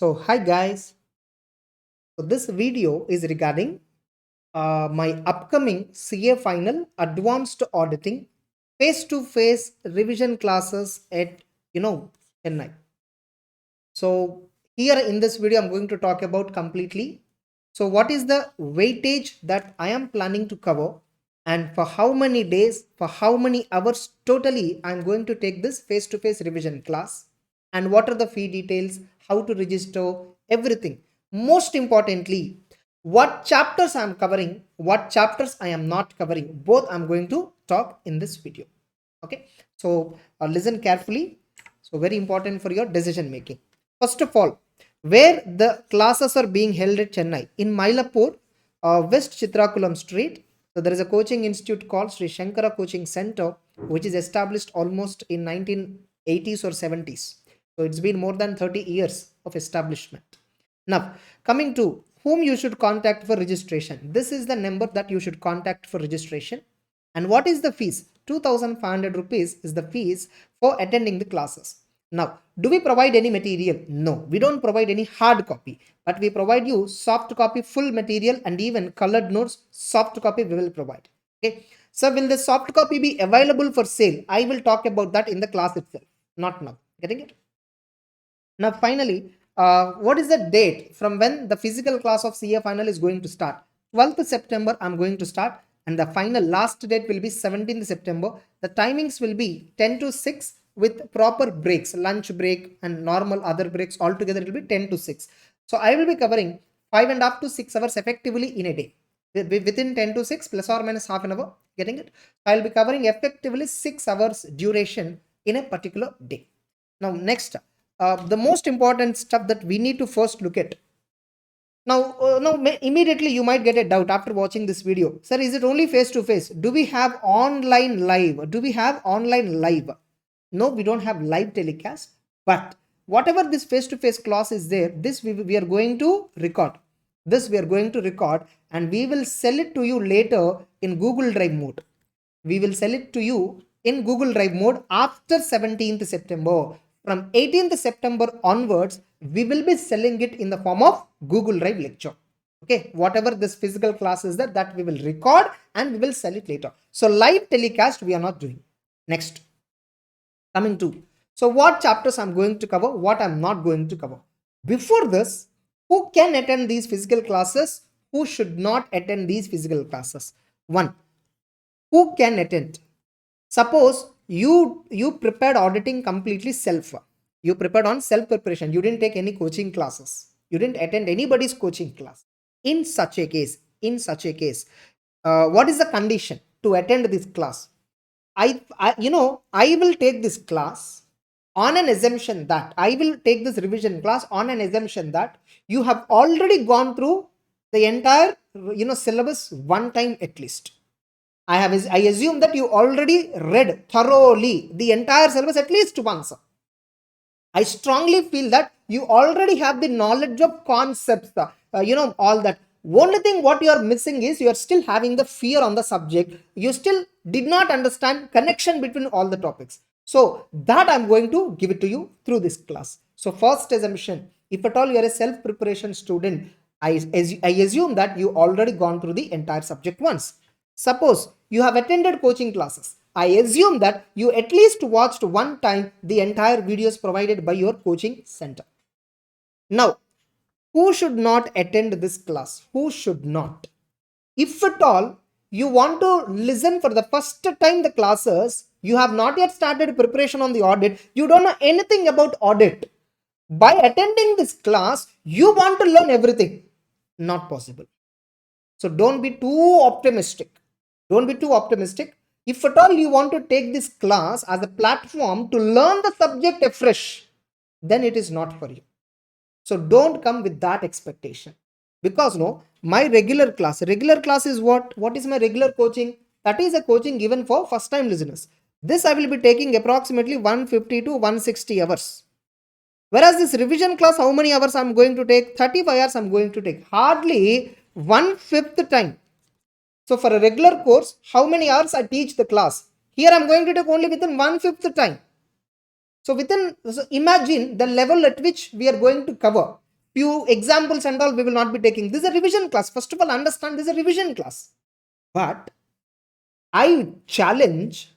Hi guys. This video is regarding my upcoming CA final advanced auditing face-to-face revision classes at Chennai. So here in this video, I'm going to talk about completely. So what is the weightage that I am planning to cover, and for how many days, for how many hours totally I'm going to take this face-to-face revision class, and what are the fee details, how to register, everything. Most importantly, what chapters I'm covering, what chapters I am not covering, both I'm going to talk in this video. Okay, so listen carefully. So very important for your decision making. First of all, where the classes are being held at Chennai, in Mylapore, West Chitrakulam Street. So there is a coaching institute called Sri Shankara Coaching Center, which is established almost in 1980s or 70s. So it's been more than 30 years of establishment. Now, coming to whom you should contact for registration. This is the number that you should contact for registration. And what is the fees? 2500 rupees is the fees for attending the classes. Now, do we provide any material? No, we don't provide any hard copy, but we provide you soft copy, full material, and even colored notes. Soft copy we will provide. Okay. So will the soft copy be available for sale? I will talk about that in the class itself, not now. Getting it? Now, finally, what is the date from when the physical class of CA final is going to start? 12th September, I'm going to start, and the final last date will be 17th September. The timings will be 10 to 6 with proper breaks, lunch break and normal other breaks. Altogether, it will be 10 to 6. So, I will be covering 5.5 to 6 hours effectively in a day. Within 10 to 6 plus or minus half an hour. Getting it? I will be covering effectively 6 hours duration in a particular day. Now, next, the most important stuff that we need to first look at. Now, immediately you might get a doubt after watching this video. Sir, is it only face to face? Do we have online live? Do we have online live? No, we don't have live telecast. But whatever this face to face class is there, this we are going to record. This we are going to record, and we will sell it to you later in Google Drive mode. We will sell it to you in Google Drive mode after 17th September. From 18th September onwards, we will be selling it in the form of Google Drive lecture. Okay, whatever this physical class is there, that we will record and we will sell it later. So live telecast we are not doing. Next, coming to, so what chapters I'm going to cover, what I'm not going to cover. Before this, who can attend these physical classes? Who should not attend these physical classes? One, who can attend? Suppose you prepared auditing completely self. You prepared on self preparation. You didn't take any coaching classes. You didn't attend anybody's coaching class. In such a case, what is the condition to attend this class? I will take this class on an assumption that I will take this revision class on an assumption that you have already gone through the entire syllabus one time at least. I assume that you already read thoroughly the entire syllabus at least once. I strongly feel that you already have the knowledge of concepts, all that. Only thing what you are missing is you are still having the fear on the subject. You still did not understand connection between all the topics. So that I'm going to give it to you through this class. So first assumption, if at all you are a self-preparation student, I assume that you already gone through the entire subject once. Suppose you have attended coaching classes. I assume that you at least watched one time the entire videos provided by your coaching center. Now, who should not attend this class? Who should not? If at all you want to listen for the first time the classes, you have not yet started preparation on the audit, you don't know anything about audit. By attending this class, you want to learn everything. Not possible. So don't be too optimistic. Don't be too optimistic. If at all you want to take this class as a platform to learn the subject afresh, then it is not for you. So don't come with that expectation. Because no, my regular class is what? What is my regular coaching? That is a coaching given for first time listeners. This I will be taking approximately 150 to 160 hours. Whereas this revision class, how many hours I'm going to take? 35 hours I'm going to take. Hardly 1/5 time. So for a regular course, how many hours I teach the class? Here I'm going to take only within 1/5 time. So imagine the level at which we are going to cover. few examples and all we will not be taking. This is a revision class. First of all, understand this is a revision class. But I challenge,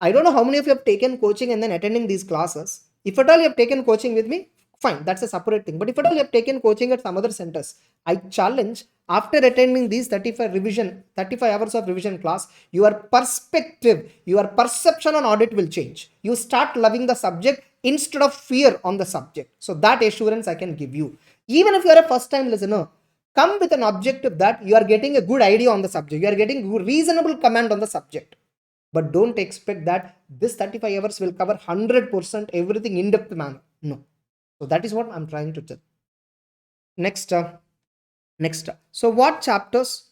I don't know how many of you have taken coaching and then attending these classes. If at all you have taken coaching with me, fine, that's a separate thing. But if at all you have taken coaching at some other centers, I challenge, after attending these 35 hours of revision class, your perspective, your perception on audit will change. You start loving the subject instead of fear on the subject. So that assurance I can give you. Even if you are a first time listener, come with an objective that you are getting a good idea on the subject. You are getting reasonable command on the subject. But don't expect that this 35 hours will cover 100% everything in depth manner. No. So that is what I'm trying to tell. Next. So what chapters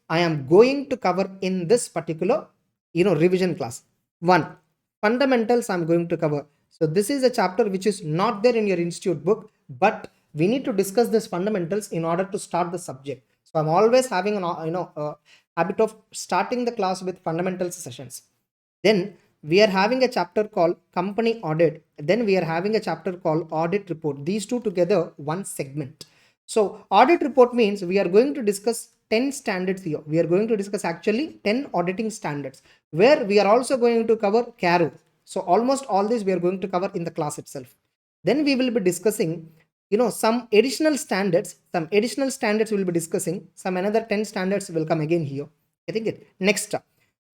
I am going to cover in this particular, revision class? One, fundamentals I'm going to cover. So this is a chapter which is not there in your institute book, but we need to discuss this fundamentals in order to start the subject. So I'm always having a habit of starting the class with fundamentals sessions. Then we are having a chapter called company audit. Then we are having a chapter called audit report. These two together, one segment. So audit report means we are going to discuss 10 standards here. We are going to discuss actually 10 auditing standards, where we are also going to cover CARO. So almost all this we are going to cover in the class itself. Then we will be discussing, some additional standards. Some additional standards we will be discussing. Some another 10 standards will come again here. I think it. Next.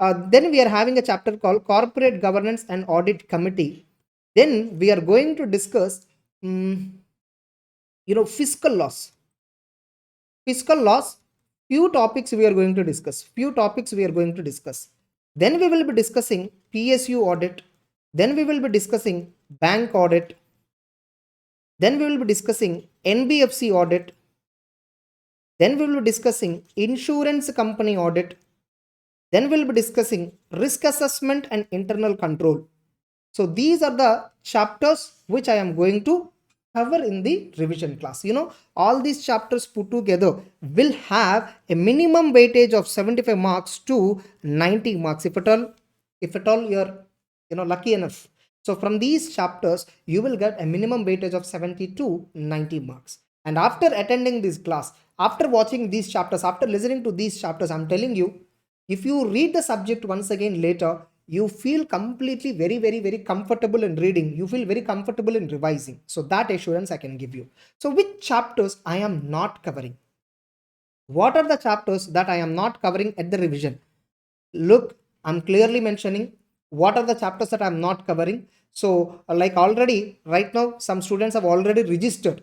Then we are having a chapter called corporate governance and audit committee. Then we are going to discuss, fiscal laws. Few topics we are going to discuss. Then we will be discussing PSU audit. Then we will be discussing bank audit. Then we will be discussing NBFC audit. Then we will be discussing insurance company audit. Then we'll be discussing risk assessment and internal control. So these are the chapters which I am going to cover in the revision class. All these chapters put together will have a minimum weightage of 75 marks to 90 marks. If at all you're lucky enough. So from these chapters, you will get a minimum weightage of 70 to 90 marks. And after attending this class, after watching these chapters, after listening to these chapters, I'm telling you, if you read the subject once again later, you feel completely very, very, very comfortable in reading. You feel very comfortable in revising. So that assurance I can give you. So which chapters I am not covering? What are the chapters that I am not covering at the revision? Look, I'm clearly mentioning what are the chapters that I'm not covering. So like already right now, some students have already registered.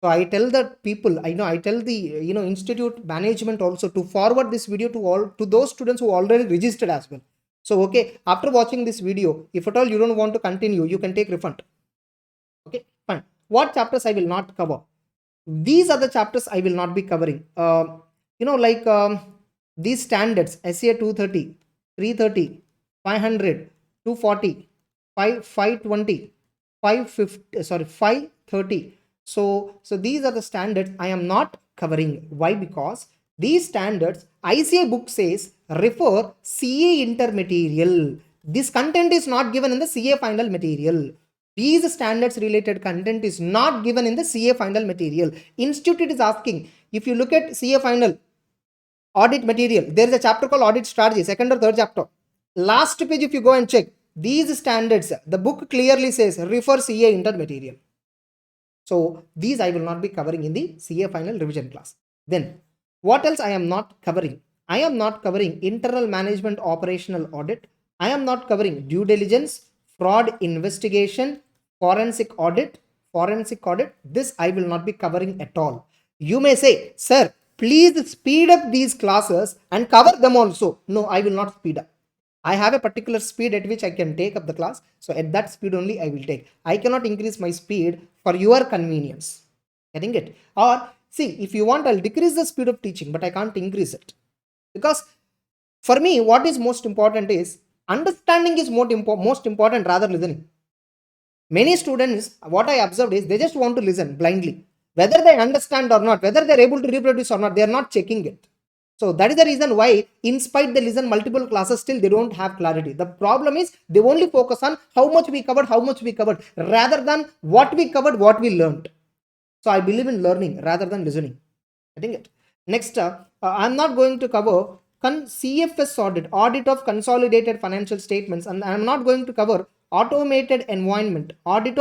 So I tell the people, I tell the institute management also to forward this video to those students who already registered as well. So okay, after watching this video, if at all you don't want to continue, you can take refund. Okay, fine. What chapters I will not cover? These are the chapters I will not be covering. These standards: SCA 230, 330, 500, 240, 520, 550. 530. So these are the standards I am not covering. Why? Because these standards, ICA book says refer CA intermaterial. This content is not given in the CA final material. These standards related content is not given in the CA final material. Institute is asking, if you look at CA final audit material, there is a chapter called audit strategy, second or third chapter. Last page, if you go and check, these standards, the book clearly says refer CA intermaterial. So these I will not be covering in the CA final revision class. Then what else I am not covering? I am not covering internal management operational audit. I am not covering due diligence, fraud investigation, forensic audit. This I will not be covering at all. You may say, sir, please speed up these classes and cover them also. No, I will not speed up. I have a particular speed at which I can take up the class. So at that speed only I will take. I cannot increase my speed for your convenience. Getting it? Or see, if you want, I'll decrease the speed of teaching, but I can't increase it. Because for me, what is most important is understanding is most important rather listening. Many students, what I observed is they just want to listen blindly. Whether they understand or not, whether they're able to reproduce or not, they are not checking it. So that is the reason why, in spite they listen multiple classes, still they don't have clarity. The problem is they only focus on how much we covered, rather than what we covered, what we learned. So I believe in learning rather than listening. Getting it? Next, I'm not going to cover CFS audit of consolidated financial statements, and I'm not going to cover automated environment, audit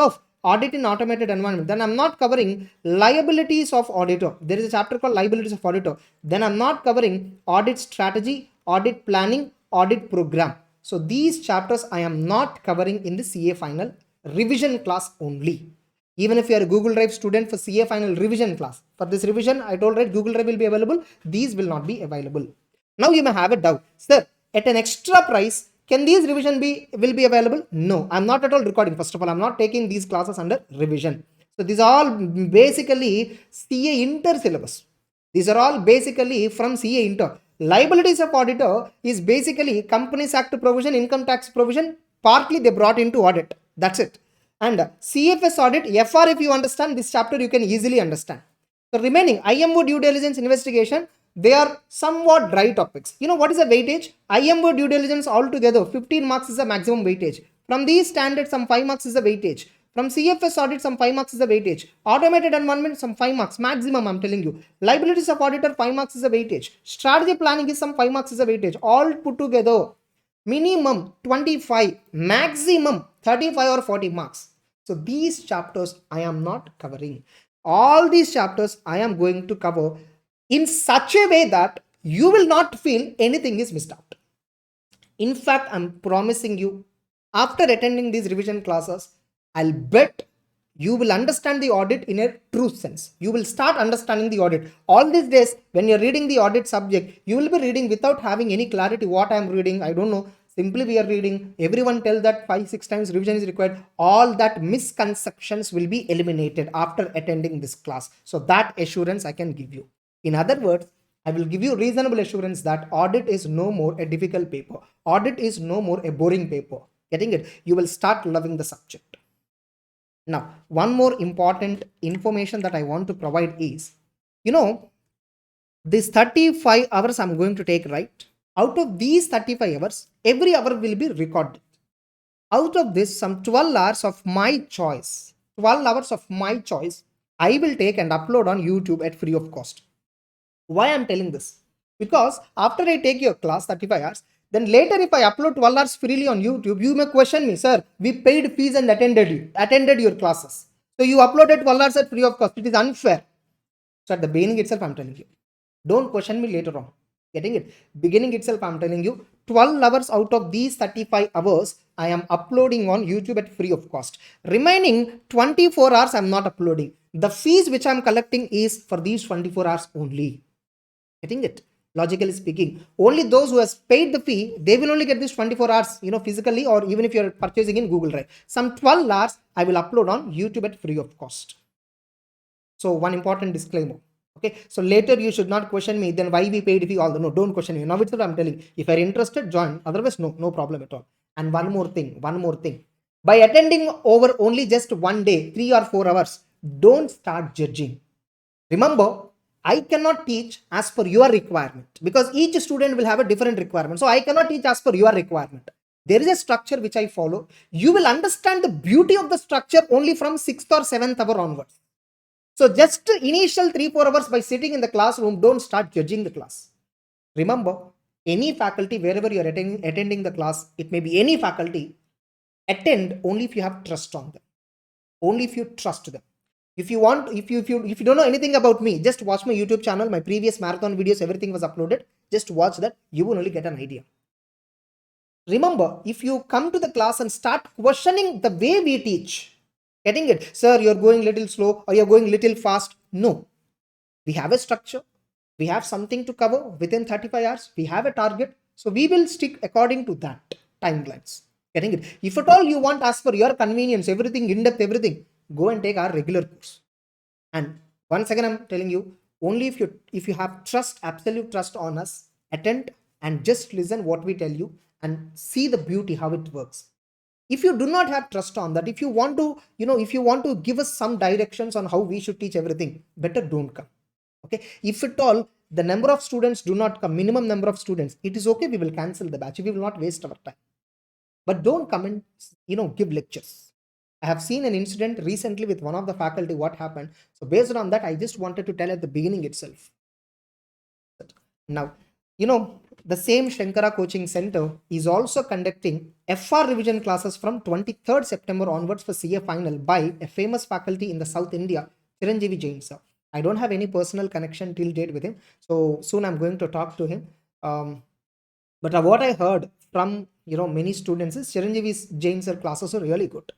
in automated environment. Then I'm not covering liabilities of auditor. There is a chapter called liabilities of auditor. Then I'm not covering audit strategy, audit planning, audit program. So these chapters I am not covering in the CA final revision class only. Even if you are a Google Drive student for CA final revision class, for this revision, I told right, Google Drive will be available. These will not be available. Now you may have a doubt, sir, at an extra price, can these revision will be available? No, I'm not at all recording. First of all, I'm not taking these classes under revision. So these are all basically CA inter syllabus. These are all basically from CA inter. Liabilities of auditor is basically Companies Act provision, income tax provision, partly they brought into audit. That's it. And CFS audit, FR, if you understand this chapter, you can easily understand. The remaining IMO due diligence investigation, they are somewhat dry topics. You know what is the weightage? IMO due diligence altogether, 15 marks is the maximum weightage. From these standards, some 5 marks is the weightage. From CFS audit, some 5 marks is the weightage. Automated environment, some 5 marks. Maximum, I'm telling you. Liabilities of auditor, 5 marks is the weightage. Strategy planning is some 5 marks is the weightage. All put together, minimum 25, maximum 35 or 40 marks. So these chapters I am not covering. All these chapters I am going to cover in such a way that you will not feel anything is missed out. In fact, I'm promising you, after attending these revision classes, I'll bet you will understand the audit in a true sense. You will start understanding the audit. All these days, when you're reading the audit subject, you will be reading without having any clarity what I'm reading. I don't know. Simply we are reading. Everyone tells that 5-6 times revision is required. All that misconceptions will be eliminated after attending this class. So that assurance I can give you. In other words, I will give you reasonable assurance that audit is no more a difficult paper. Audit is no more a boring paper. Getting it? You will start loving the subject. Now, one more important information that I want to provide is, this 35 hours I'm going to take, right? Out of these 35 hours, every hour will be recorded. Out of this, some 12 hours of my choice, I will take and upload on YouTube at free of cost. Why I'm telling this? Because after I take your class 35 hours, then later if I upload 12 hours freely on YouTube, you may question me, sir, we paid fees and attended your classes. So you uploaded 12 hours at free of cost. It is unfair. So at the beginning itself, I'm telling you. Don't question me later on. Getting it? Beginning itself, I'm telling you, 12 hours out of these 35 hours, I am uploading on YouTube at free of cost. Remaining 24 hours, I'm not uploading. The fees which I'm collecting is for these 24 hours only. Getting it? Logically speaking, only those who has paid the fee, they will only get this 24 hours, physically, or even if you're purchasing in Google Drive. Some 12 hours I will upload on YouTube at free of cost. So one important disclaimer. Okay, so later you should not question me, then why we paid fee, all the no, don't question me. Now it's what I'm telling. If you're interested, join. Otherwise, no problem at all. And one more thing. By attending over only just one day, 3 or 4 hours, don't start judging. Remember, I cannot teach as per your requirement because each student will have a different requirement. So I cannot teach as per your requirement. There is a structure which I follow. You will understand the beauty of the structure only from 6th or 7th hour onwards. So just initial 3-4 hours by sitting in the classroom, don't start judging the class. Remember, any faculty, wherever you are attending the class, it may be any faculty, attend only if you have trust on them. Only if you trust them. If you don't know anything about me, just watch my YouTube channel, my previous marathon videos, everything was uploaded. Just watch that, you will only get an idea. Remember, if you come to the class and start questioning the way we teach, getting it, sir, you're going little slow or you're going little fast. No, we have a structure. We have something to cover within 35 hours. We have a target. So we will stick according to that timelines. Getting it? If at all you want, as per your convenience, everything in depth, everything, go and take our regular course. And once again, I'm telling you, only if you have trust, absolute trust on us, attend and just listen what we tell you and see the beauty how it works. If you do not have trust on that, if you want to give us some directions on how we should teach everything, better don't come. Okay, if at all the number of students do not come, minimum number of students, it is okay, we will cancel the batch. We will not waste our time. But don't come and give lectures. I have seen an incident recently with one of the faculty, what happened. So based on that, I just wanted to tell at the beginning itself. Now, the same Shankara Coaching Center is also conducting FR revision classes from 23rd September onwards for CA final by a famous faculty in the South India, Chiranjeevi Jain sir. I don't have any personal connection till date with him. So soon I'm going to talk to him. But what I heard from many students is Chiranjeevi Jain sir classes are really good.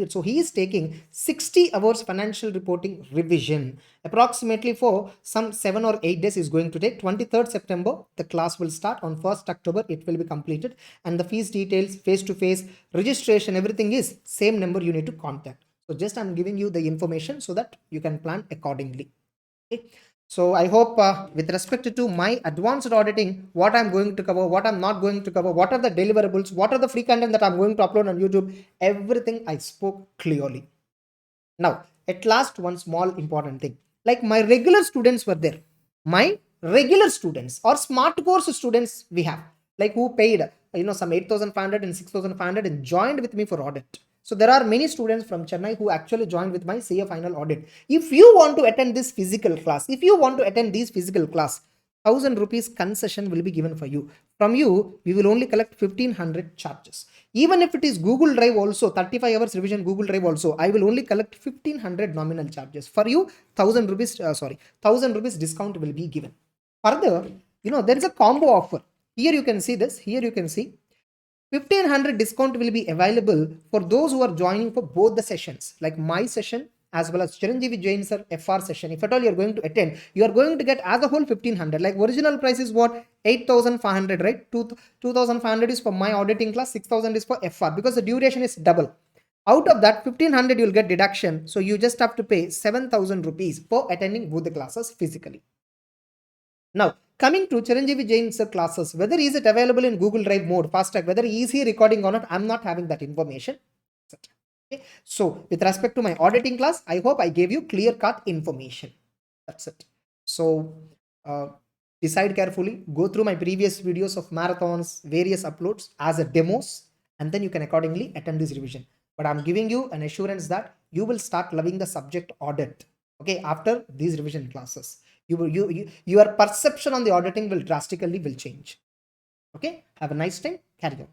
So he is taking 60 hours financial reporting revision. Approximately for some 7 or 8 days is going to take. 23rd September, the class will start. On 1st October, it will be completed. And the fees details, face-to-face, registration, everything is same number you need to contact. So just I'm giving you the information so that you can plan accordingly. Okay. So I hope with respect to my advanced auditing, what I'm going to cover, what I'm not going to cover, what are the deliverables, what are the free content that I'm going to upload on YouTube, everything I spoke clearly. Now, at last, one small important thing, like my regular students were there. My regular students or smart course students we have, like who paid, some 8,500 and 6,500 and joined with me for audit. So there are many students from Chennai who actually joined with my CA final audit. If you want to attend this physical class, if you want to attend these physical class, 1,000 rupees concession will be given for you. From you, we will only collect 1,500 charges. Even if it is Google Drive also, 35 hours revision Google Drive also, I will only collect 1,500 nominal charges. For you, 1,000 rupees, 1,000 rupees discount will be given. Further, there is a combo offer. Here you can see this. Here you can see 1,500 discount will be available for those who are joining for both the sessions, like my session as well as Chiranjeevi Jain sir FR session. If at all you are going to attend, you are going to get as a whole 1,500. Like original price is what? 8,500, right? 2,500 is for my auditing class, 6,000 is for FR because the duration is double. Out of that 1,500 you'll get deduction. So you just have to pay 7,000 rupees for attending both the classes physically. Now, coming to Chiranjeevi Jain sir classes, whether is it available in Google Drive mode, fast track, whether is he recording or not, I'm not having that information. Okay. So, with respect to my auditing class, I hope I gave you clear-cut information. That's it. So, decide carefully, go through my previous videos of marathons, various uploads as a demos, and then you can accordingly attend this revision. But I'm giving you an assurance that you will start loving the subject audit, okay, after these revision classes. Your perception on the auditing will drastically change. Okay, have a nice time. Carry on.